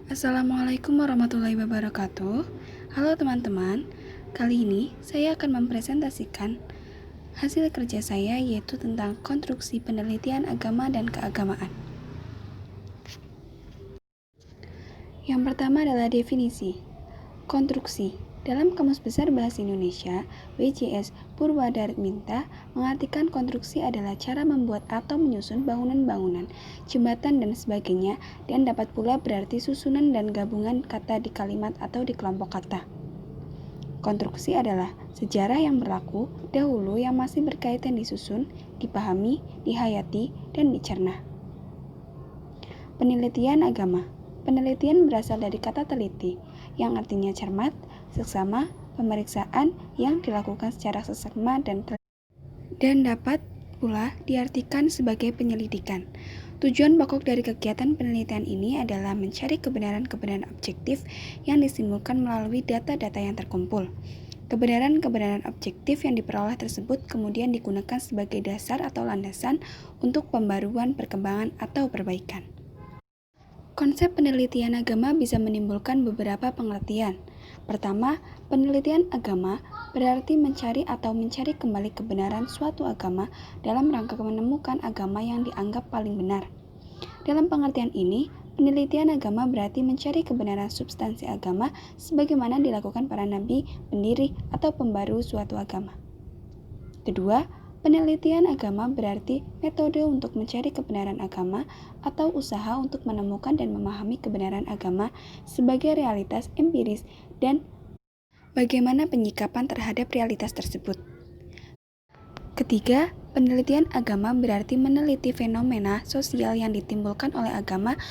Assalamualaikum warahmatullahi wabarakatuh. Halo teman-teman, kali ini saya akan mempresentasikan hasil kerja saya, yaitu tentang konstruksi penelitian agama dan keagamaan. Yang pertama adalah definisi. Konstruksi dalam Kamus Besar Bahasa Indonesia WJS Purwadarminta mengartikan konstruksi adalah cara membuat atau menyusun bangunan-bangunan, jembatan dan sebagainya, dan dapat pula berarti susunan dan gabungan kata di kalimat atau di kelompok kata. Konstruksi adalah sejarah yang berlaku dahulu yang masih berkaitan disusun, dipahami, dihayati, dan dicerna. Penelitian agama. Penelitian berasal dari kata teliti, yang artinya cermat, seksama, pemeriksaan yang dilakukan secara seksama dan dapat pula diartikan sebagai penyelidikan. Tujuan pokok dari kegiatan penelitian ini adalah mencari kebenaran-kebenaran objektif yang disimpulkan melalui data-data yang terkumpul. Kebenaran-kebenaran objektif yang diperoleh tersebut kemudian digunakan sebagai dasar atau landasan untuk pembaruan, perkembangan, atau perbaikan. Konsep penelitian agama bisa menimbulkan beberapa pengertian. Pertama, penelitian agama berarti mencari kembali kebenaran suatu agama dalam rangka menemukan agama yang dianggap paling benar. Dalam pengertian ini, penelitian agama berarti mencari kebenaran substansi agama sebagaimana dilakukan para nabi, pendiri, atau pembaru suatu agama. Kedua, penelitian agama berarti metode untuk mencari kebenaran agama atau usaha untuk menemukan dan memahami kebenaran agama sebagai realitas empiris dan bagaimana penyikapan terhadap realitas tersebut. Ketiga, penelitian agama berarti meneliti fenomena sosial yang ditimbulkan oleh agama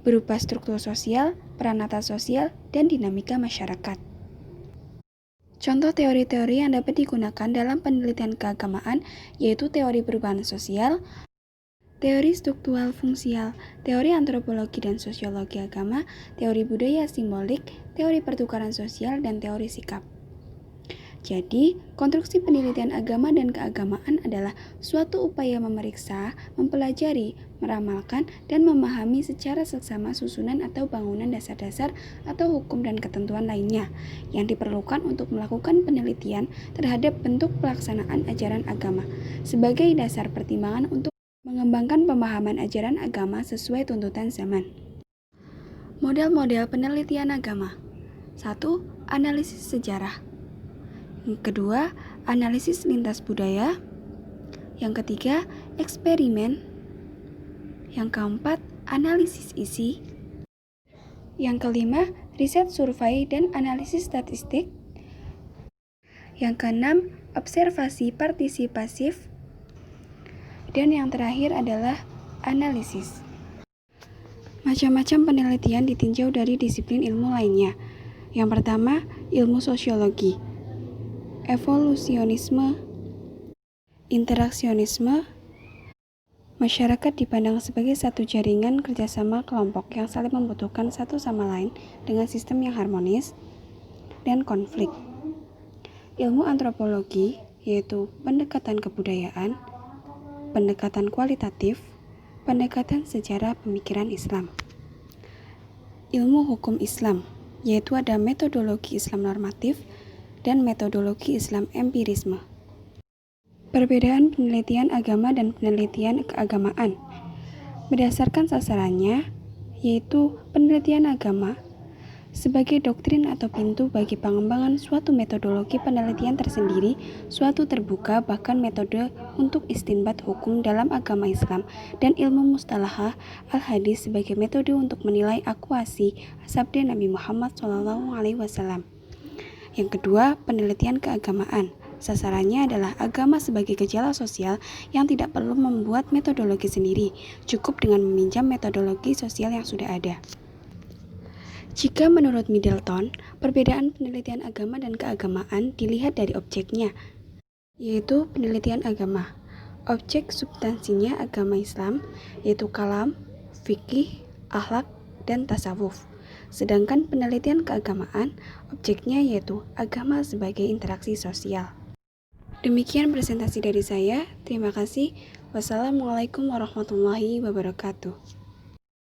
berupa struktur sosial, peranata sosial, dan dinamika masyarakat. Contoh teori-teori yang dapat digunakan dalam penelitian keagamaan yaitu teori perubahan sosial, teori struktural fungsial, teori antropologi dan sosiologi agama, teori budaya simbolik, teori pertukaran sosial, dan teori sikap. Jadi, konstruksi penelitian agama dan keagamaan adalah suatu upaya memeriksa, mempelajari, meramalkan, dan memahami secara seksama susunan atau bangunan dasar-dasar atau hukum dan ketentuan lainnya yang diperlukan untuk melakukan penelitian terhadap bentuk pelaksanaan ajaran agama sebagai dasar pertimbangan untuk mengembangkan pemahaman ajaran agama sesuai tuntutan zaman. Model-model penelitian agama. 1. Analisis sejarah. Yang kedua, analisis lintas budaya. Yang ketiga, eksperimen. Yang keempat, analisis isi. Yang kelima, riset survei dan analisis statistik. Yang keenam, observasi partisipasif. Dan yang terakhir adalah analisis. Macam-macam penelitian ditinjau dari disiplin ilmu lainnya. Yang pertama, ilmu sosiologi, evolusionisme, interaksionisme. Masyarakat dipandang sebagai satu jaringan kerjasama kelompok yang saling membutuhkan satu sama lain dengan sistem yang harmonis, dan konflik. Ilmu antropologi, yaitu pendekatan kebudayaan, pendekatan kualitatif, pendekatan sejarah pemikiran Islam. Ilmu hukum Islam, yaitu ada metodologi Islam normatif dan metodologi Islam empirisme. Perbedaan penelitian agama dan penelitian keagamaan berdasarkan sasarannya, yaitu penelitian agama sebagai doktrin atau pintu bagi pengembangan suatu metodologi penelitian tersendiri, suatu terbuka bahkan metode untuk istinbat hukum dalam agama Islam, dan ilmu mustalahah al-hadis sebagai metode untuk menilai akuasi sabda Nabi Muhammad SAW. Yang kedua, penelitian keagamaan. Sasarannya adalah agama sebagai gejala sosial yang tidak perlu membuat metodologi sendiri, cukup dengan meminjam metodologi sosial yang sudah ada. Jika menurut Middleton, perbedaan penelitian agama dan keagamaan dilihat dari objeknya, yaitu penelitian agama. Objek substansinya agama Islam, yaitu kalam, fikih, akhlak, dan tasawuf. Sedangkan penelitian keagamaan, objeknya yaitu agama sebagai interaksi sosial. Demikian presentasi dari saya. Terima kasih. Wassalamualaikum warahmatullahi wabarakatuh.